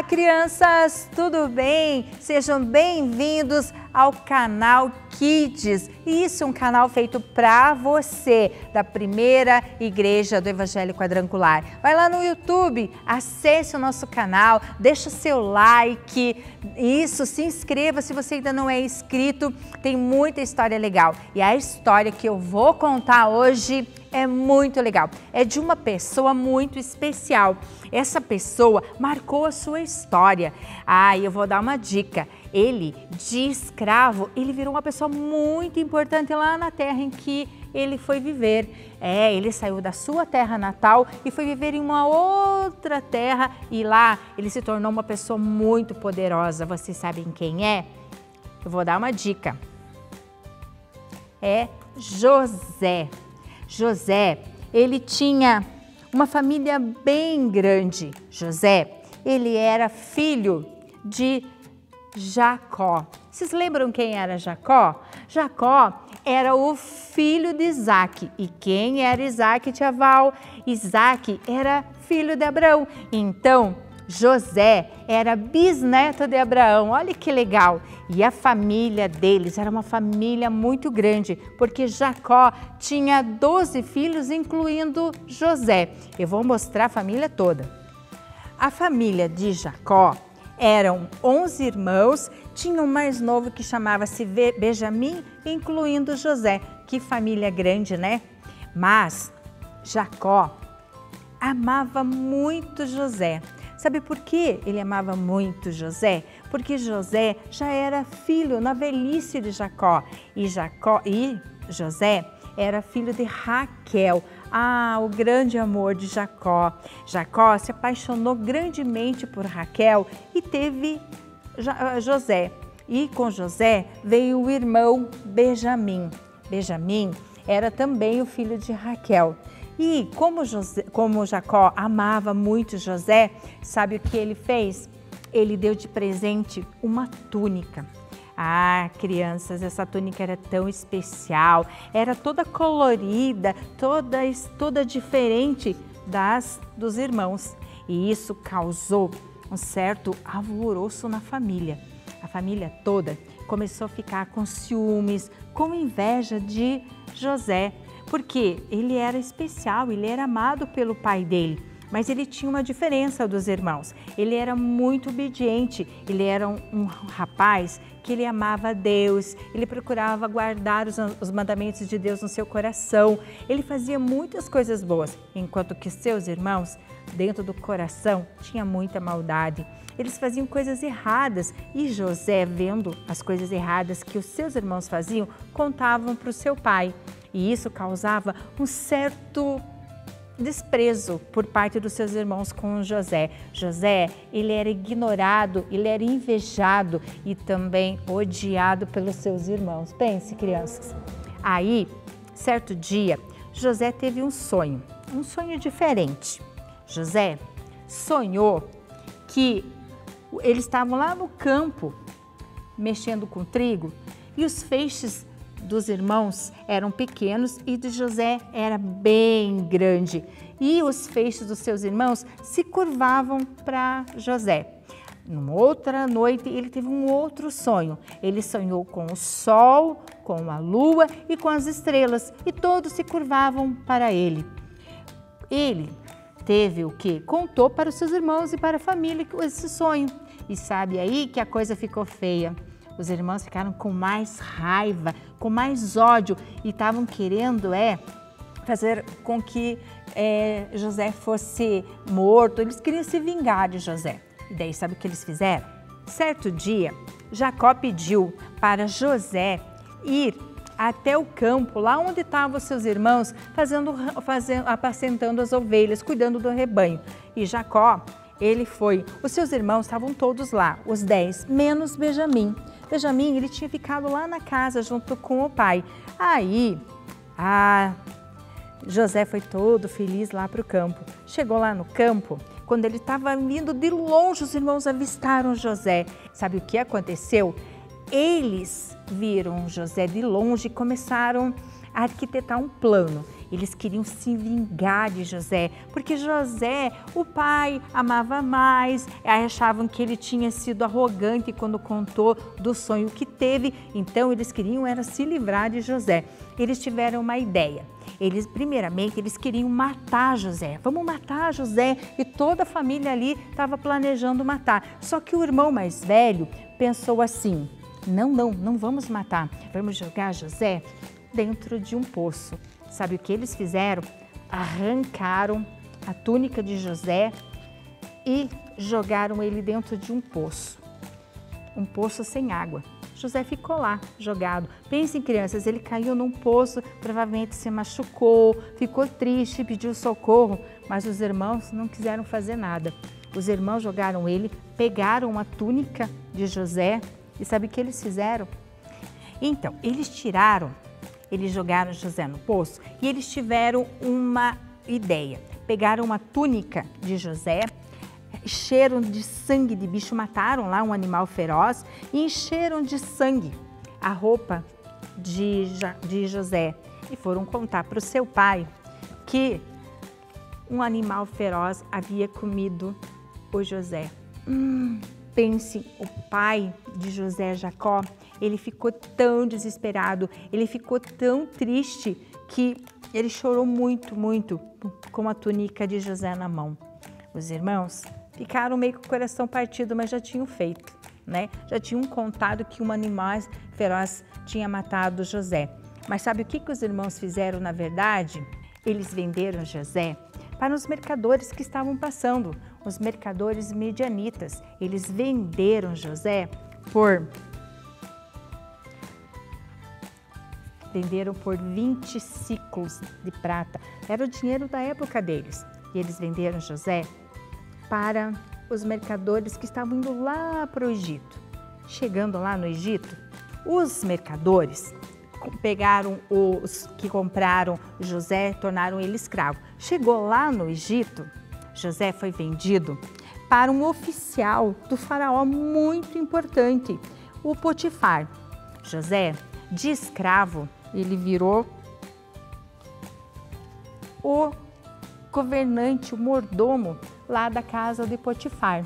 crianças, tudo bem? Sejam bem-vindos ao canal Kids. Isso é um canal feito para você, da Primeira Igreja do Evangelho Quadrangular. Vai lá no YouTube, acesse o nosso canal, deixa o seu like, isso, se inscreva se você ainda não é inscrito, tem muita história legal. E a história que eu vou contar hoje é muito legal, é de uma pessoa muito especial. Essa pessoa marcou a sua história. Eu vou dar uma dica. Ele, de escravo, ele virou uma pessoa muito importante lá na terra em que ele foi viver. Ele saiu da sua terra natal e foi viver em uma outra terra e lá ele se tornou uma pessoa muito poderosa. Vocês sabem quem é? Eu vou dar uma dica. É José. José, ele tinha uma família bem grande. José, ele era filho de Jacó. Vocês lembram quem era Jacó? Jacó era o filho de Isaac. E quem era Isaac, tia Val? Isaac era filho de Abraão. Então, José era bisneto de Abraão. Olha que legal! E a família deles era uma família muito grande, porque Jacó tinha 12 filhos, incluindo José. Eu vou mostrar a família toda. A família de Jacó eram 11 irmãos, tinha um mais novo que chamava-se Benjamim, incluindo José. Que família grande, né? Mas Jacó amava muito José. Sabe por que ele amava muito José? Porque José já era filho na velhice de Jacó. E José era filho de Raquel. O grande amor de Jacó. Jacó se apaixonou grandemente por Raquel e teve José. E com José veio o irmão Benjamim. Benjamim era também o filho de Raquel. E como Jacó amava muito José, sabe o que ele fez? Ele deu de presente uma túnica. Crianças, essa túnica era tão especial, era toda colorida, toda diferente dos irmãos. E isso causou um certo alvoroço na família. A família toda começou a ficar com ciúmes, com inveja de José, porque ele era especial, ele era amado pelo pai dele, mas ele tinha uma diferença dos irmãos. Ele era muito obediente, ele era um rapaz que ele amava a Deus, ele procurava guardar os mandamentos de Deus no seu coração, ele fazia muitas coisas boas, enquanto que seus irmãos, dentro do coração, tinha muita maldade. Eles faziam coisas erradas e José, vendo as coisas erradas que os seus irmãos faziam, contavam para o seu pai. E isso causava um certo desprezo por parte dos seus irmãos com José. José, ele era ignorado, ele era invejado e também odiado pelos seus irmãos. Pense, crianças. Aí, certo dia, José teve um sonho diferente. José sonhou que eles estavam lá no campo, mexendo com trigo, e os feixes dos irmãos eram pequenos e de José era bem grande. E os feixes dos seus irmãos se curvavam para José. Numa outra noite, ele teve um outro sonho. Ele sonhou com o sol, com a lua e com as estrelas, e todos se curvavam para ele. Ele teve o quê? Contou para os seus irmãos e para a família esse sonho. E sabe aí que a coisa ficou feia. Os irmãos ficaram com mais raiva, com mais ódio e estavam querendo fazer com que José fosse morto. Eles queriam se vingar de José. E daí sabe o que eles fizeram? Certo dia, Jacó pediu para José ir até o campo, lá onde estavam os seus irmãos, apacentando as ovelhas, cuidando do rebanho. E Jacó, ele foi. Os seus irmãos estavam todos lá, os 10, menos Benjamim. Benjamim, ele tinha ficado lá na casa junto com o pai. Aí, José foi todo feliz lá para o campo. Chegou lá no campo, quando ele estava vindo de longe, os irmãos avistaram José. Sabe o que aconteceu? eles viram José de longe e começaram a arquitetar um plano. Eles queriam se vingar de José, porque José, o pai, amava mais, achavam que ele tinha sido arrogante quando contou do sonho que teve, então eles queriam era se livrar de José. Eles tiveram uma ideia. Primeiramente, eles queriam matar José. Vamos matar José. E toda a família ali estava planejando matar. Só que o irmão mais velho pensou assim, não vamos matar, vamos jogar José dentro de um poço. Sabe o que eles fizeram? Arrancaram a túnica de José e jogaram ele dentro de um poço sem água. José ficou lá, jogado. Pensem, crianças, ele caiu num poço, provavelmente se machucou, ficou triste, pediu socorro, mas os irmãos não quiseram fazer nada. Os irmãos jogaram ele, pegaram a túnica de José e sabe o que eles fizeram? Então, eles jogaram José no poço e eles tiveram uma ideia. Pegaram uma túnica de José, encheram de sangue de bicho, mataram lá um animal feroz e encheram de sangue a roupa de José e foram contar para o seu pai que um animal feroz havia comido o José. Pense, o pai de José, Jacó, ele ficou tão desesperado, ele ficou tão triste que ele chorou muito, muito com a túnica de José na mão. Os irmãos ficaram meio com o coração partido, mas já tinham feito, né? Já tinham contado que um animal feroz tinha matado José. Mas sabe o que os irmãos fizeram na verdade? Eles venderam José para os mercadores que estavam passando, os mercadores midianitas. Eles venderam José por 20 ciclos de prata. Era o dinheiro da época deles. E eles venderam José para os mercadores que estavam indo lá para o Egito. Chegando lá no Egito, os mercadores pegaram os que compraram José, tornaram ele escravo. Chegou lá no Egito, José foi vendido para um oficial do faraó muito importante, o Potifar. José, de escravo, ele virou o governante, o mordomo lá da casa de Potifar.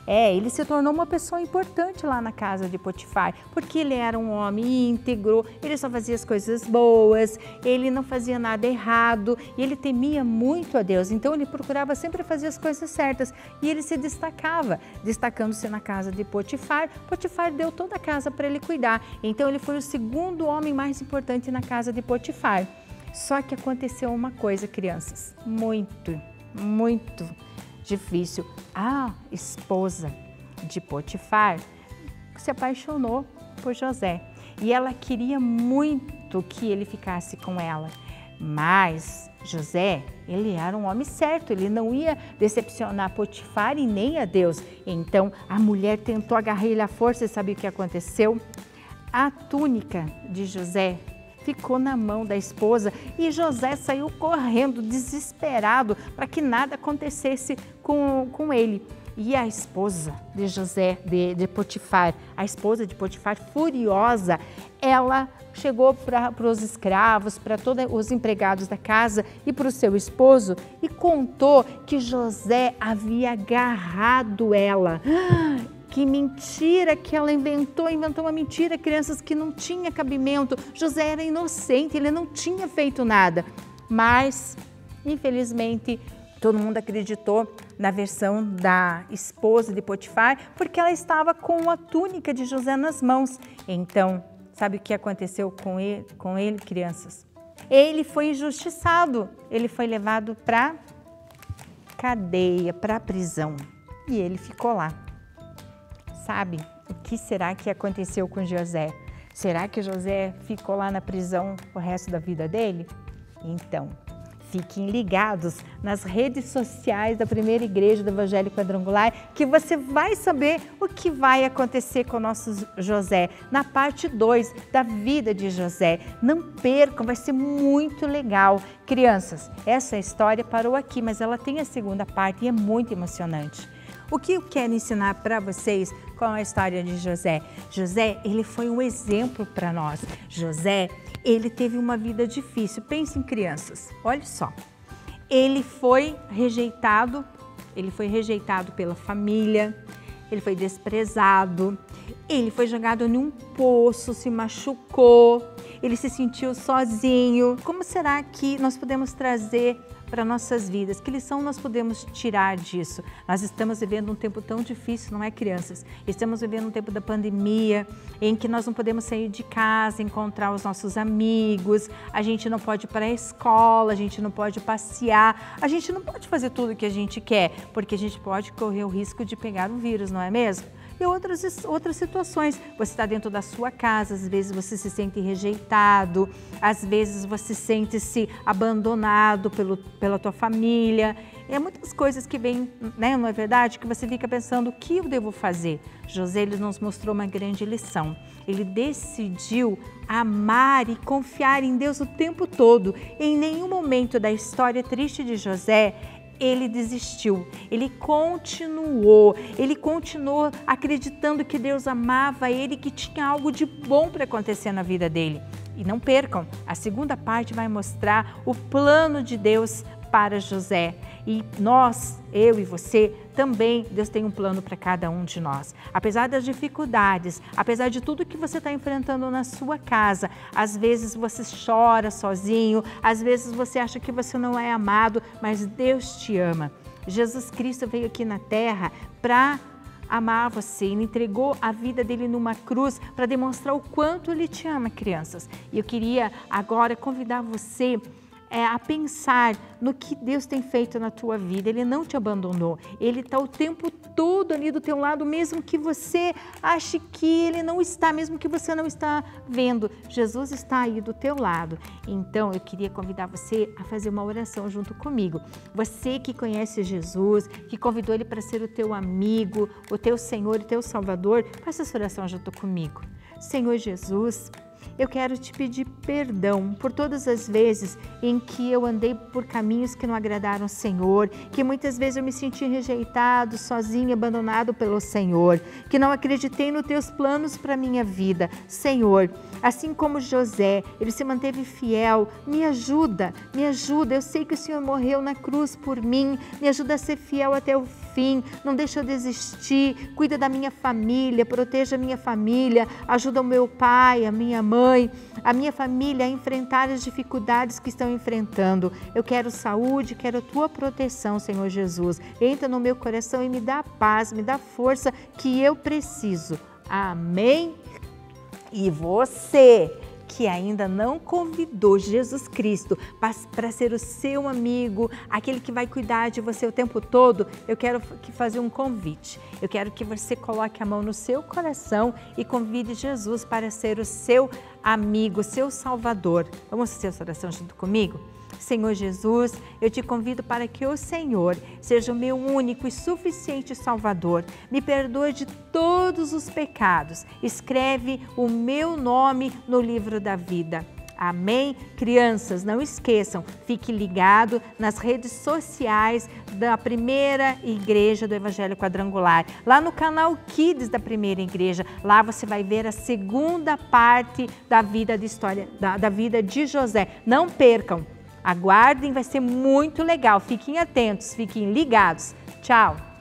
Ele se tornou uma pessoa importante lá na casa de Potifar, porque ele era um homem íntegro, ele só fazia as coisas boas, ele não fazia nada errado e ele temia muito a Deus. Então ele procurava sempre fazer as coisas certas e ele se destacava, destacando-se na casa de Potifar. Potifar deu toda a casa para ele cuidar, então ele foi o segundo homem mais importante na casa de Potifar. Só que aconteceu uma coisa, crianças, muito difícil. A esposa de Potifar se apaixonou por José e ela queria muito que ele ficasse com ela. Mas José, ele era um homem certo, ele não ia decepcionar Potifar e nem a Deus. Então a mulher tentou agarrar ele à força e sabe o que aconteceu? A túnica de José ficou na mão da esposa e José saiu correndo, desesperado, para que nada acontecesse com ele. E a esposa de José, de Potifar, a esposa de Potifar, furiosa, ela chegou para os escravos, para todos os empregados da casa e para o seu esposo e contou que José havia agarrado ela. Que mentira que ela inventou uma mentira, crianças, que não tinha cabimento. José era inocente, ele não tinha feito nada. Mas, infelizmente, todo mundo acreditou na versão da esposa de Potifar, porque ela estava com a túnica de José nas mãos. Então, sabe o que aconteceu com ele, crianças? Ele foi injustiçado, ele foi levado para cadeia, para a prisão. E ele ficou lá. Sabe o que será que aconteceu com José? Será que José ficou lá na prisão o resto da vida dele? Então, fiquem ligados nas redes sociais da Primeira Igreja do Evangelho Quadrangular, que você vai saber o que vai acontecer com o nosso José, na parte 2 da vida de José. Não percam, vai ser muito legal. Crianças, essa história parou aqui, mas ela tem a segunda parte e é muito emocionante. O que eu quero ensinar para vocês com a história de José? José, ele foi um exemplo para nós. José, ele teve uma vida difícil. Pense em crianças, olha só. Ele foi rejeitado pela família, ele foi desprezado, ele foi jogado em um poço, se machucou, ele se sentiu sozinho. Como será que nós podemos trazer para nossas vidas? Que lição nós podemos tirar disso? Nós estamos vivendo um tempo tão difícil, não é, crianças? Estamos vivendo um tempo da pandemia, em que nós não podemos sair de casa, encontrar os nossos amigos, a gente não pode ir para a escola, a gente não pode passear, a gente não pode fazer tudo o que a gente quer, porque a gente pode correr o risco de pegar o vírus, não é mesmo? E outras situações, você está dentro da sua casa, às vezes você se sente rejeitado, às vezes você sente-se abandonado pela tua família. É muitas coisas que vêm, né, não é verdade? Que você fica pensando, o que eu devo fazer? José, ele nos mostrou uma grande lição. Ele decidiu amar e confiar em Deus o tempo todo. Em nenhum momento da história triste de José, ele desistiu, ele continuou acreditando que Deus amava ele, que tinha algo de bom para acontecer na vida dele. E não percam, a segunda parte vai mostrar o plano de Deus para José. E nós, eu e você, também Deus tem um plano para cada um de nós. Apesar das dificuldades, apesar de tudo que você está enfrentando na sua casa, às vezes você chora sozinho, às vezes você acha que você não é amado, mas Deus te ama. Jesus Cristo veio aqui na terra para amar você, ele entregou a vida dele numa cruz para demonstrar o quanto ele te ama, crianças. E eu queria agora convidar você a pensar no que Deus tem feito na tua vida. Ele não te abandonou, Ele está o tempo todo ali do teu lado, mesmo que você ache que Ele não está, mesmo que você não está vendo, Jesus está aí do teu lado. Então eu queria convidar você a fazer uma oração junto comigo. Você que conhece Jesus, que convidou Ele para ser o teu amigo, o teu Senhor e teu Salvador, faça essa oração junto comigo. Senhor Jesus, eu quero te pedir perdão por todas as vezes em que eu andei por caminhos que não agradaram ao Senhor, que muitas vezes eu me senti rejeitado, sozinho, abandonado pelo Senhor, que não acreditei nos teus planos para a minha vida. Senhor, assim como José, ele se manteve fiel, me ajuda, eu sei que o Senhor morreu na cruz por mim, me ajuda a ser fiel até o fim, não deixa eu desistir, cuida da minha família, proteja a minha família, ajuda o meu pai, a minha mãe, a minha família a enfrentar as dificuldades que estão enfrentando. Eu quero saúde, quero a tua proteção, Senhor Jesus. Entra no meu coração e me dá paz, me dá força que eu preciso. Amém? E você que ainda não convidou Jesus Cristo para ser o seu amigo, aquele que vai cuidar de você o tempo todo, eu quero fazer um convite. Eu quero que você coloque a mão no seu coração e convide Jesus para ser o seu amigo, seu Salvador. Vamos fazer essa oração junto comigo? Senhor Jesus, eu te convido para que o Senhor seja o meu único e suficiente Salvador. Me perdoe de todos os pecados. Escreve o meu nome no livro da vida. Amém? Crianças, não esqueçam, fique ligado nas redes sociais da Primeira Igreja do Evangelho Quadrangular. Lá no canal Kids da Primeira Igreja, lá você vai ver a segunda parte da vida da vida de José. Não percam! Aguardem, vai ser muito legal. Fiquem atentos, fiquem ligados. Tchau!